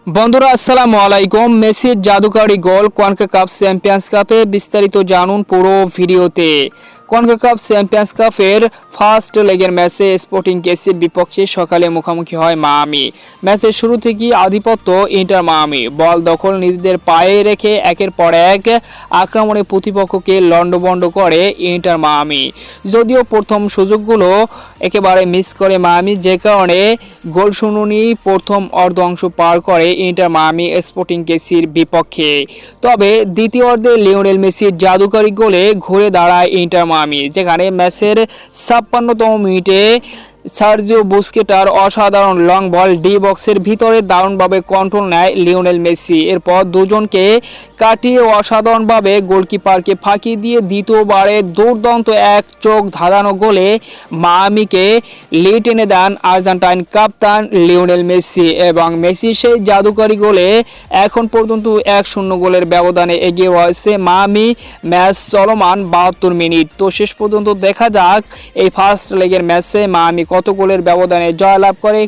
বন্ধুরা আসসালামু আলাইকুম। মেসির জাদুকারি গোল কনকাকাফ চ্যাম্পিয়ন্স কাপে বিস্তারিত জানুন পুরো ভিডিওতে। কনকাকাফ চ্যাম্পিয়ন্স কাপের ফার্স্ট লেগের ম্যাচে স্পোর্টিং কেসির বিপক্ষে সকালে মুখোমুখি হয় মায়ামি। ম্যাচের শুরু থেকেই আধিপত্য ইন্টার মায়ামি, বল দখল নিজেদের পায়ে রেখে একের পর এক আক্রমণে প্রতিপক্ষকে লন্ডভন্ড করে ইন্টার মায়ামি। যদিও প্রথম সুযোগগুলো একেবারে মিস করে মায়ামি, যে কারণে গোল শূন্যই প্রথম অর্ধাংশ পার করে ইন্টার মায়ামি স্পোর্টিং কেসির বিপক্ষে। তবে দ্বিতীয় অর্ধে লিওনেল মেসির জাদুকরি গোলে ঘুরে দাঁড়ায় ইন্টার মায়ামি, যেখানে ম্যাচের 56তম মিনিটে সার্জিও বুস্কেটার অসাধারণ লং বল ডি বক্সের ভিতরে দারুণভাবে কন্ট্রোল নেয় লিওনেল মেসি। এরপর দুজনকে কাটিয়ে অসাধারণভাবে গোলকিপারকে ফাঁকি দিয়ে দ্বিতীয়বারে দুর্দান্ত এক চোখ ধাঁধানো গোলে মায়ামিকে লিড এনে দেন আর্জেন্টাইন কাপ্তান লিওনেল মেসি। এবং মেসি সেই জাদুকরি গোলে এখন পর্যন্ত 1-0 গোলের ব্যবধানে এগিয়ে রয়েছে মায়ামি। ম্যাচ চলমান 72 মিনিট। তো শেষ পর্যন্ত দেখা যাক এই ফার্স্ট লেগের ম্যাচে মায়ামি কত গোলের ব্যবধানে জয়লাভ করে।